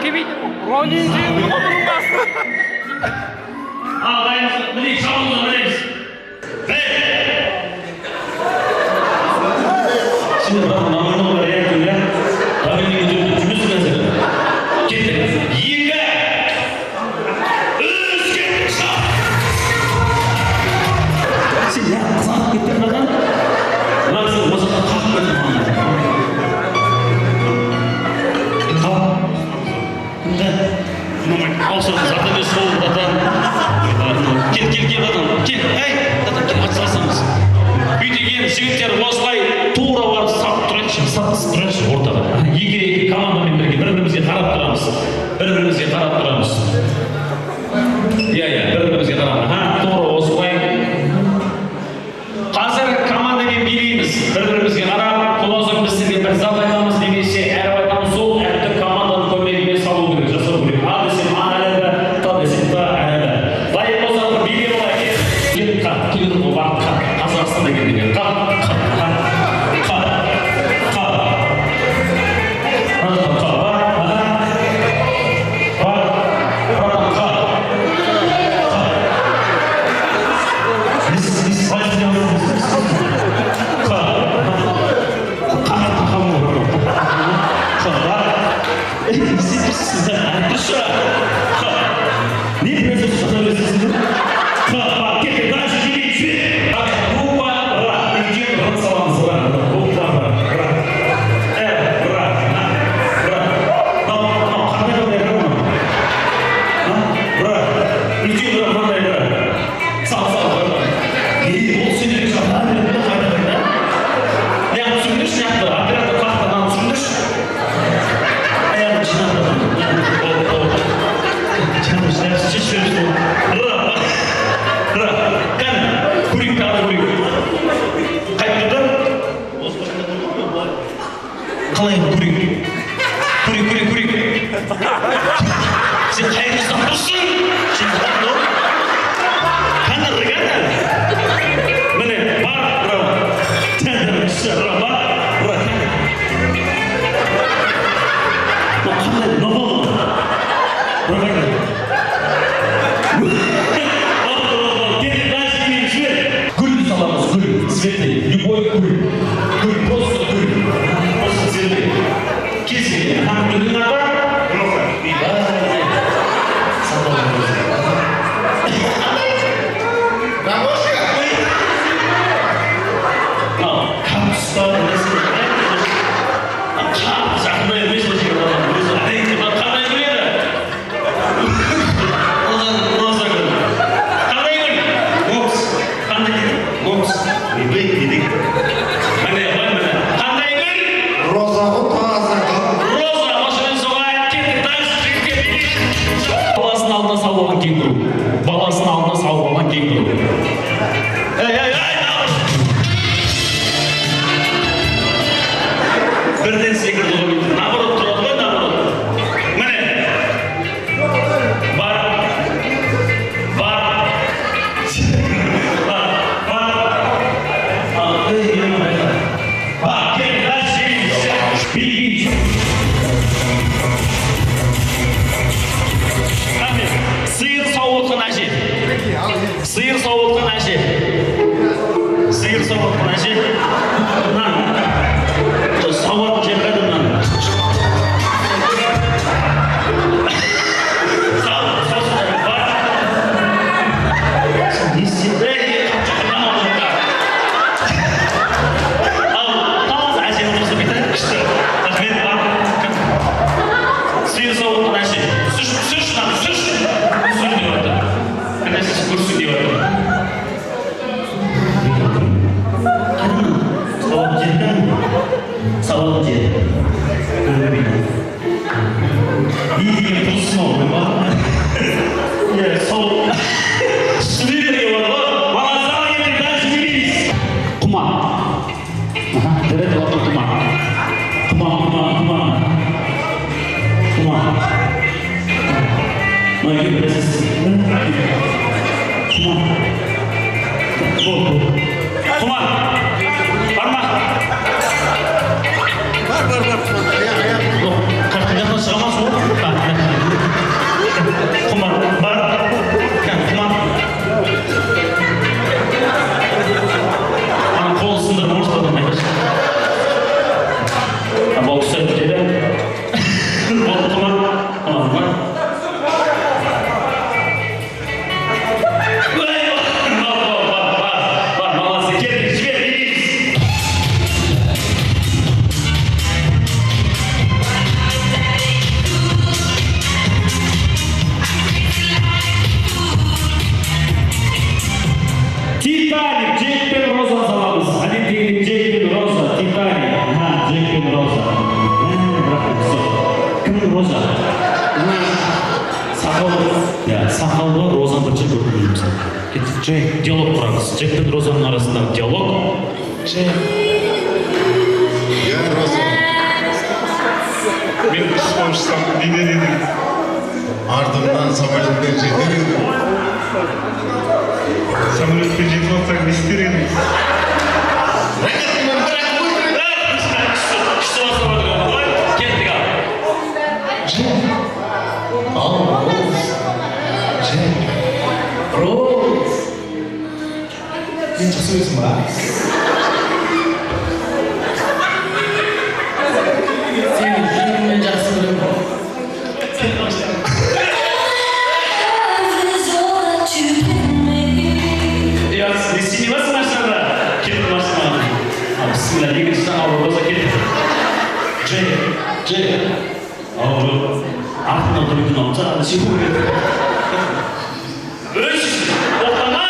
келмейді. Ронин жеңді ғой бұрын басты. Ағайын, білейік, шабылды білейіз. Şimdi bak, namını var ya, böyle. Tabii ki gidiyordu, cümlesi mesela. Gitti. Yenge! Özgür şah! Sen ya, kızanıp gittin bakan. Lan sen o zaman kalk gittin bana. Kalk. Şimdi, alsın, zaten bir soğuk zaten. Gel bakalım. Gel. Hey, zaten gel açılsanız. Büyüdеген жігіттер осылай тура барып сап тұрайыншы ортаға. Екі командамен бірге бір-бірімізге қарап тұрамыз. Бір-бірімізге қарап тұрамыз. Иә, бір-бірімізге қарап. Тура осылай. Қазір командамен билейміз. Бір-бірімізге қарап, құлазың біз сізге бір зат айтамыз немесе әріп айтамыз, сол әріпті команданың көмегімен салу керек, жасау керек. А десем А әріпі, Та десем Та әріпі. Лайық болса бір билей болайық. Келеді ғой бар Қазақстанда келген. Қалай көрейік? Көрейік. Сен қайырыстан тұрсың? Сен қайырды? Қаныр ғана? Міне, бар, браво. Тәңірісі, браво, браво. Қандай, нұғыл? Браво. Гүл саламыз, гүл, цветы, любой гүл. Гүл, просто гүл. Просто цветы. Кесели. Гүлдің аты? Роза. Рамошка? Капуста. Жақындай емес бе жер адам? Өзі әдейте бар. Қандай гүл еді? Роза гүл. Қандай гүл? Гопс. Қандай деді? Гопс. Ойбай дедік. Міне. Қандай гүл? Роза ғой таза. Роза. Машымен соға кеттік. Дальше жігітке билейік. Баласын алдына сау болған кенгуру. Баласын алдына сау болған кенгуру. Бірден секірді ғой. Наоборот тұрады ғой, наоборот. Міне. Бар. Сиыр сауытқан әже. Сиыр сауытқан әже. Сауат жер қайдымнан. Салат жер. Не деген құлсын ол, ба? Сол шүберге бар ғой, баласыға келіп дәлші берейіз. Құман. Дәреді бақыр құман. Құман. Мына білесіз. Құман. Бар ма? Бар. Қартыңыздан шығамас ол? сақалды Розаны бірінші көрдім мысалы. Джек, диалог құрамыз. Джек пен Розаның арасындағы диалог. Джек. Я Роза. Мен іс қойшысам не дер едің? Артымнан самолетпен жетер едім. Самолетпен жетіп алсаң не істер едің? Ракетамен бір атып Кеттік ал. Джек. Ал, Роуз. Джек. Роуз. Мен жақсы өзім ба? Сені жүрегіммен жақсы көремін. Я сені басым ашады. Кеттім ашымады. Бісміллә, екінші ал Роза кетті. Джек. Ал жоқ. Артынан тұрып екен алып жағады шеку кетті. Өш! Тоқтама!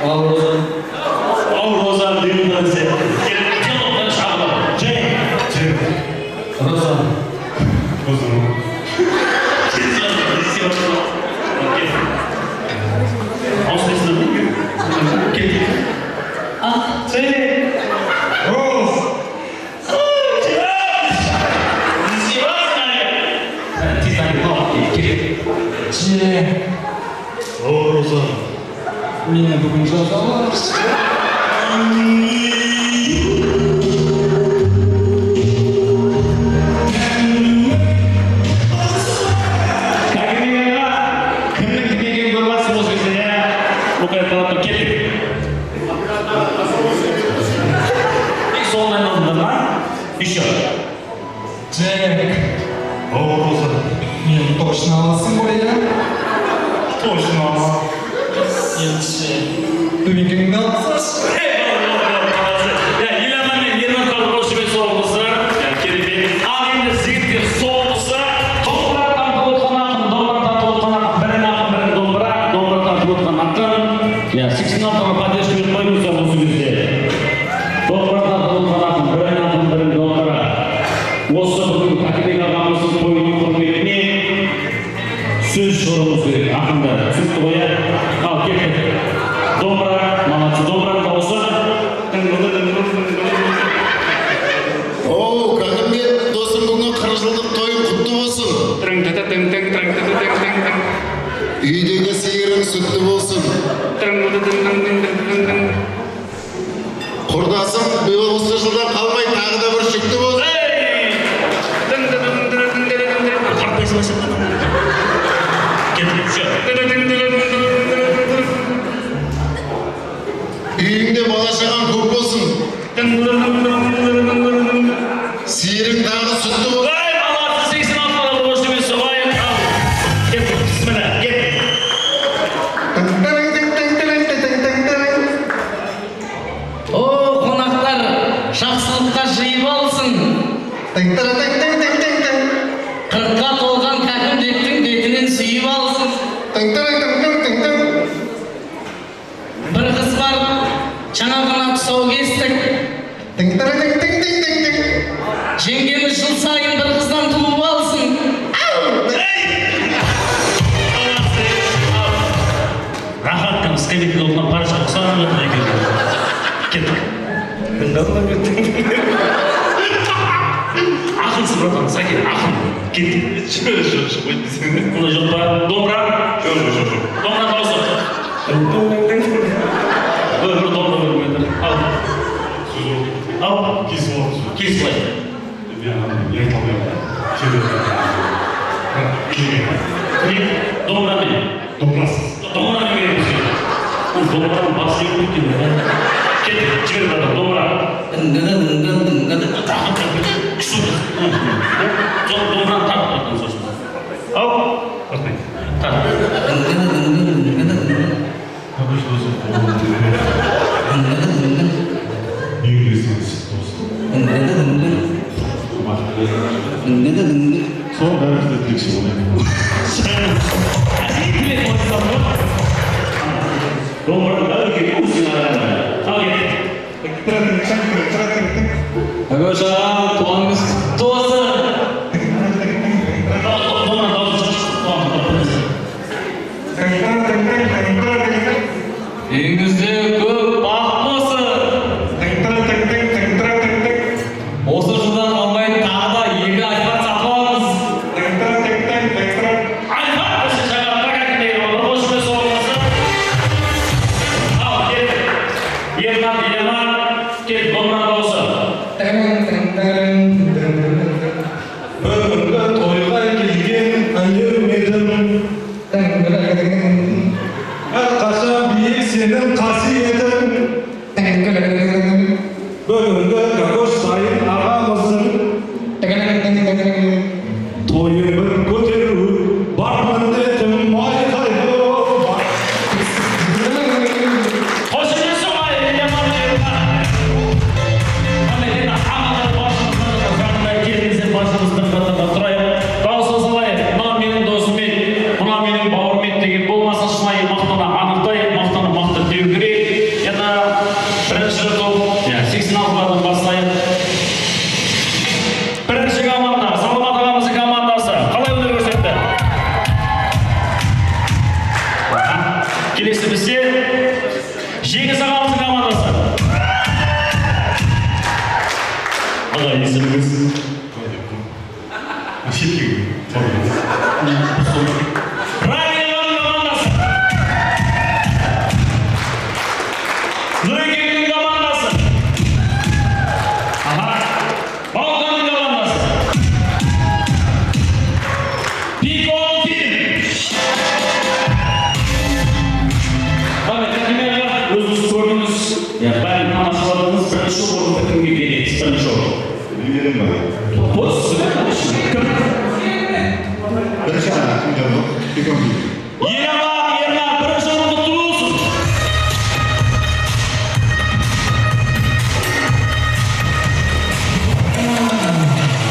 Ал, Роза. Роза дүйімді зе. Диалогтан шағылы. Роза. Джек. Роза. Мені бүгін жазаларсың. Джек. Роза. Мені точно аласың ғой, иә? Точно ала. Енді дүниеңді алсашы. Сөз шығаруымыз керек, ақында түсінікті ғой, иә? Ал, кетті. Домбыра, молодцы, домбыраның дауысы. Оу, Қағымбек, досым бүгін 40 жылдық тойың құтты болсын. Үйдегі сиырың сүтті болсын. Құрдасым биыл осы жылдан қалмай тағы да бір жүкті болсын. Үйіңде бала шағаң көп болсын. Сиырың тағы сүтті болсын. О, қонақтар, жақсылыққа жиып алсын. Қырыққа толған Қақымбектің бетінен сүйіп алсын. Бір қыз бар, жаңа ғана тұсау кестік. Жеңгеміз жыл сайын бір қыздан туып алсын. Рахаттан скамейкада отырған параша ұқсаған екен. Кеттік. Ақынсыз, братан, сәкен, ақын. Кеттік. Онда жоқ па? Домбыра? Жоқ. Домбыра дауысы. Бір домбыра көрмейді. Ал. Кез былай. Домбырамен. Домбырамен береміз. Ол домбыраның басы yok екен. Кеттік, жібер братан, домбыра. Домбыраны тартып братан сосын. Ау. Үйіңде Doğru, öyle kursun arada. Hadi. Agosha, tuangus, tuasa. Elinizde көп bakması. Осы жылдан қалмай тағы да 2 айпад сатып алыңыз. Айпад осы жаңа пакетіне осымен соғылмасы. Ал, кел. Ерлан, Елеман, кел, домнан осы. Бүгінгі тойға келген әйел едім. Әрқашан биік сенің қасиетің. Бүгінгі Гагош сайын ағамыздың тойын көтеру бар міндетім айқайлы. Осымен соғай, Елеман, Елеман. Мамеден ағалар басымыздан жанына келіңізден басымыздың қатарға тұрайық. Дауысын салайық. Мына менің досым еді, мына менің бауырым еді деген болмаса шынайы мақтаны анықтай, мақтаны мақты деу керек. Енді бірінші топ 86-ладан бастайық. Бірінші команда, Саламат ағамыздың командасы. Қалай өнер көрсетті? Келесі бізде Жеңіс ағамыздың командасы. Қалай есіміңіз? Рамин ағамның командасы. Нұрекеңнің командасы. Балқанның командасы. Пико